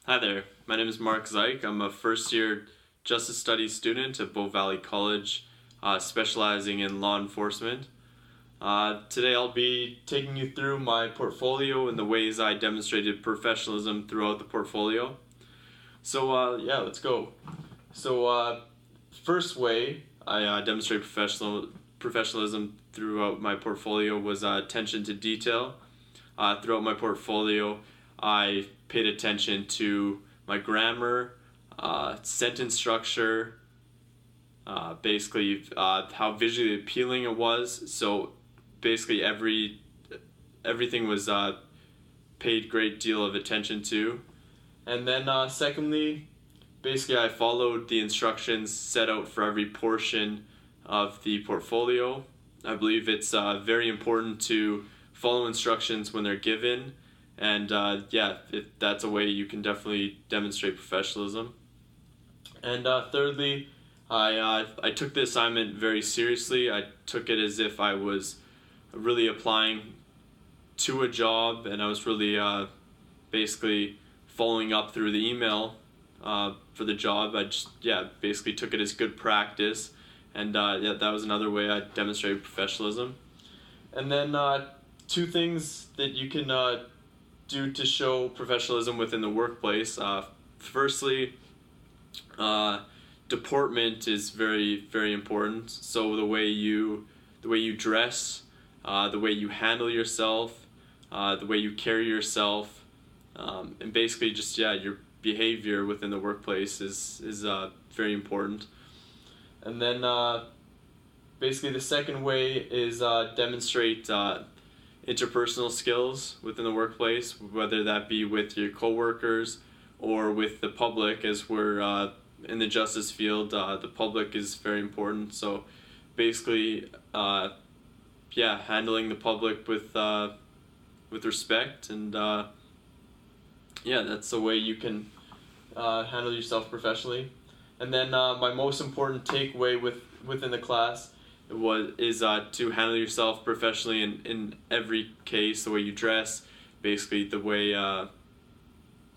Hi there, my name is Zaick. I'm a first year Justice Studies student at Bow Valley College, specializing in law enforcement. Today I'll be taking you through my portfolio and the ways I demonstrated professionalism throughout the portfolio. So let's go. First way I demonstrated professionalism throughout my portfolio was attention to detail. Throughout my portfolio, I paid attention to my grammar, sentence structure, how visually appealing it was. So basically everything was paid great deal of attention to. And then secondly, basically I followed the instructions set out for every portion of the portfolio. I believe it's very important to follow instructions when they're given, and that's a way you can definitely demonstrate professionalism. And thirdly, I took the assignment very seriously. I took it as if I was really applying to a job, and I was really basically following up through the email for the job. I just basically took it as good practice, and that was another way I demonstrated professionalism. And then two things that you can do to show professionalism within the workplace. Firstly, deportment is very, very important. So the way you dress, the way you handle yourself, the way you carry yourself, and basically just your behavior within the workplace is very important. And then basically the second way is demonstrate interpersonal skills within the workplace, whether that be with your coworkers or with the public. As we're in the justice field, the public is very important. So basically, handling the public with respect, and that's the way you can handle yourself professionally. And then my most important takeaway within the class is to handle yourself professionally in every case. The way you dress, basically the way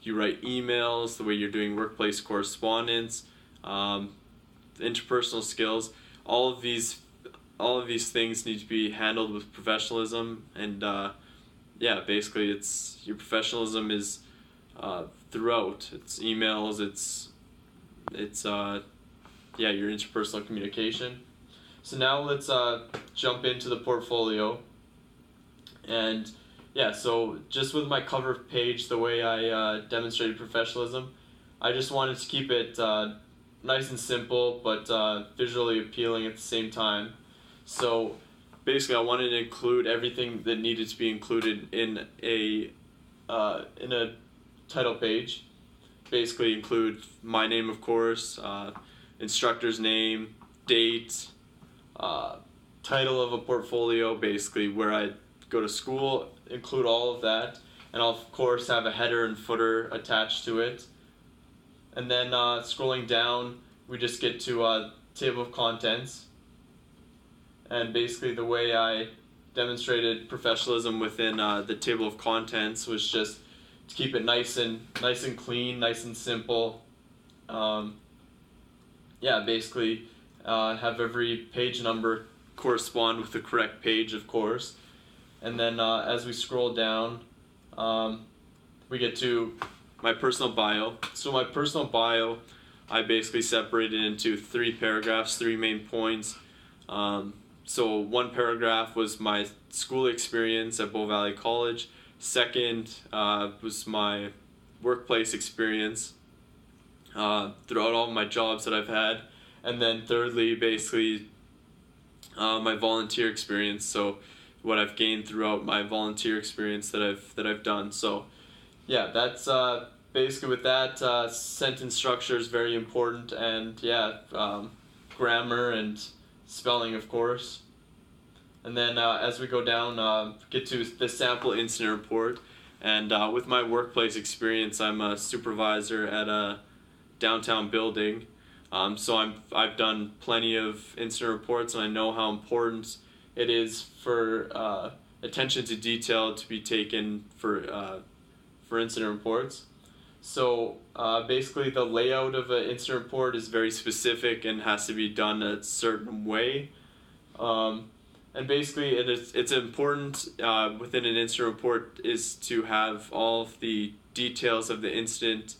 you write emails, the way you're doing workplace correspondence, interpersonal skills. All of these things need to be handled with professionalism, and basically your professionalism is throughout. It's emails, it's your interpersonal communication. So now let's jump into the portfolio. And so just with my cover page, the way I demonstrated professionalism, I just wanted to keep it nice and simple, but visually appealing at the same time. So basically I wanted to include everything that needed to be included in a title page. Basically include my name, of course, instructor's name, date, title of a portfolio, basically where I go to school, include all of that, and I'll of course have a header and footer attached to it. And then scrolling down, we just get to table of contents, and basically the way I demonstrated professionalism within the table of contents was just to keep it nice and clean, nice and simple. Basically have every page number correspond with the correct page, of course. And then as we scroll down, we get to my personal bio. So my personal bio, I basically separated into 3 paragraphs, 3 main points. So one paragraph was my school experience at Bow Valley College. Second was my workplace experience throughout all my jobs that I've had. And then thirdly, basically my volunteer experience. So what I've gained throughout my volunteer experience that I've done. So that's basically with that. Sentence structure is very important, and grammar and spelling, of course. And then as we go down, get to the sample incident report. And with my workplace experience, I'm a supervisor at a downtown building. So I've done plenty of incident reports, and I know how important it is for attention to detail to be taken for incident reports. So basically the layout of an incident report is very specific and has to be done a certain way. And basically it's important within an incident report is to have all of the details of the incident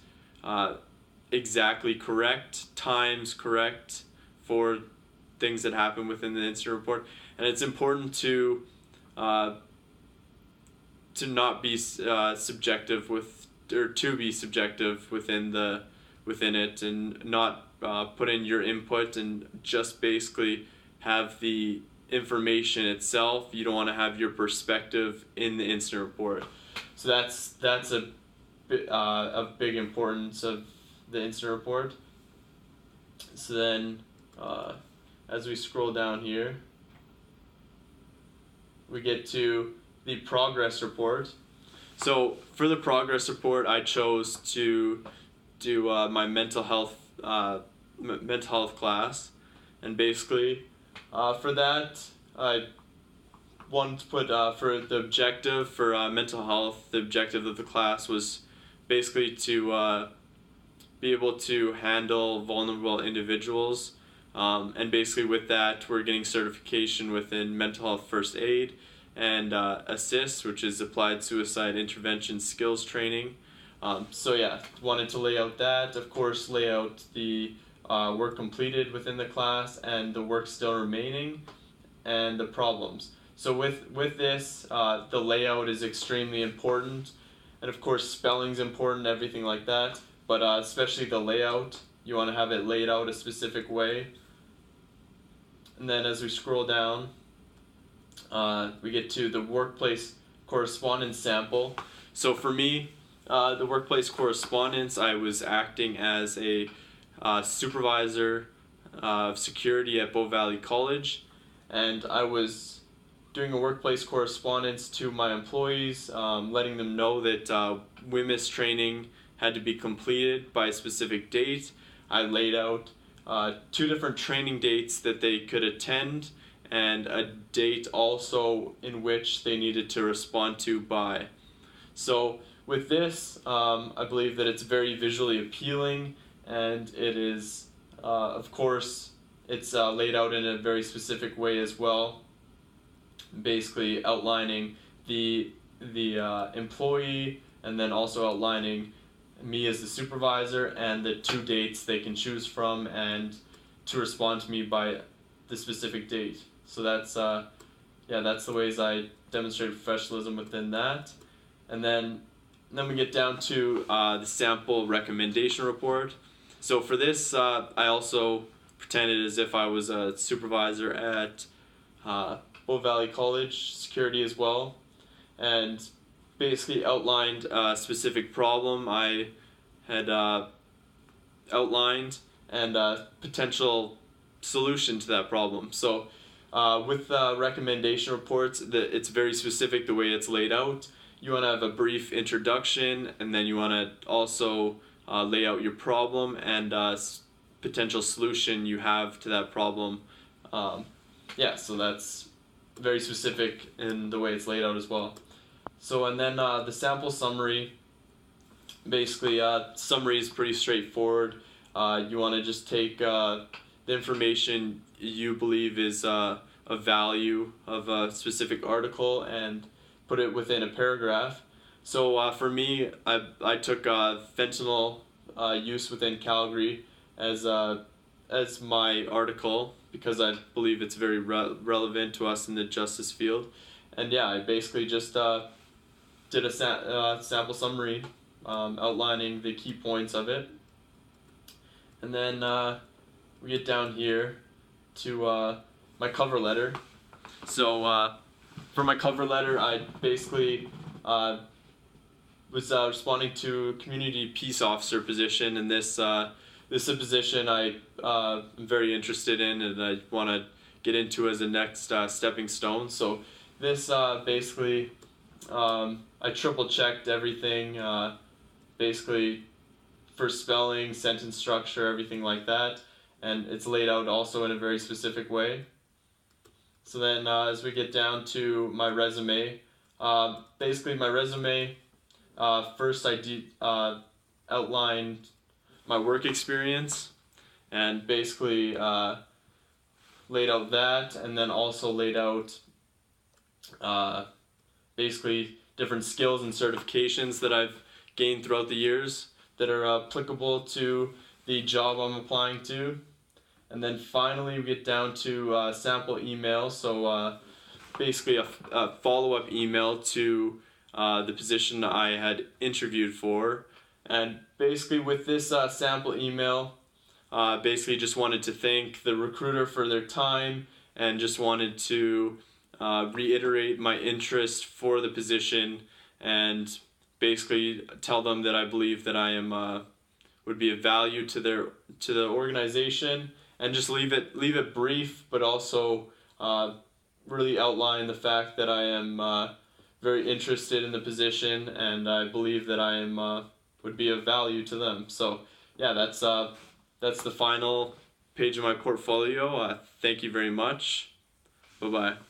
exactly correct, times correct for things that happen within the incident report. And it's important to not be subjective with, or to be subjective within it, and not put in your input and just basically have the information itself. You don't want to have your perspective in the incident report. So that's a big importance of the incident report. So then as we scroll down here, we get to the progress report. So for the progress report, I chose to do my mental health class, and basically for that I wanted to put for the objective for mental health. The objective of the class was basically to be able to handle vulnerable individuals, and basically with that we're getting certification within mental health first aid and ASSIST, which is Applied Suicide Intervention Skills Training. So yeah, wanted to lay out that, of course lay out the work completed within the class and the work still remaining and the problems. So with this, the layout is extremely important, and of course spelling's important, everything like that, but especially the layout, you want to have it laid out a specific way. And then as we scroll down, we get to the workplace correspondence sample. So for me, the workplace correspondence, I was acting as a supervisor of security at Bow Valley College, and I was doing a workplace correspondence to my employees, letting them know that WMIS training had to be completed by a specific date. I laid out 2 different training dates that they could attend, and a date also in which they needed to respond to by. So with this, I believe that it's very visually appealing, and it is, of course, it's laid out in a very specific way as well, basically outlining the employee, and then also outlining me as the supervisor and the 2 dates they can choose from and to respond to me by the specific date. So that's that's the ways I demonstrate professionalism within that. And then we get down to the sample recommendation report. So for this, I also pretended as if I was a supervisor at Bow Valley College security as well, and basically outlined a specific problem I had outlined and a potential solution to that problem. So with recommendation reports, it's very specific the way it's laid out. You want to have a brief introduction, and then you want to also lay out your problem and potential solution you have to that problem. So that's very specific in the way it's laid out as well. So and then the sample summary, basically summary is pretty straightforward. You want to just take the information you believe is of value of a specific article and put it within a paragraph. So for me, I took fentanyl use within Calgary as my article because I believe it's very relevant to us in the justice field. And yeah, I basically just did a sample summary outlining the key points of it. And then we get down here to my cover letter. So for my cover letter, I basically was responding to a community peace officer position, and this is a position I am very interested in and I want to get into as a next stepping stone. So this basically, I triple checked everything, basically for spelling, sentence structure, everything like that, and it's laid out also in a very specific way. So then as we get down to my resume, basically my resume, first I outlined my work experience, and basically laid out that, and then also laid out basically different skills and certifications that I've gained throughout the years that are applicable to the job I'm applying to. And then finally we get down to sample email, so basically a follow-up email to the position I had interviewed for. And basically with this sample email, basically just wanted to thank the recruiter for their time, and just wanted to reiterate my interest for the position, and basically tell them that I believe that I am would be of value to the organization, and just leave it brief, but also really outline the fact that I am very interested in the position, and I believe that I am would be of value to them. So yeah, that's the final page of my portfolio. Thank you very much. Bye bye.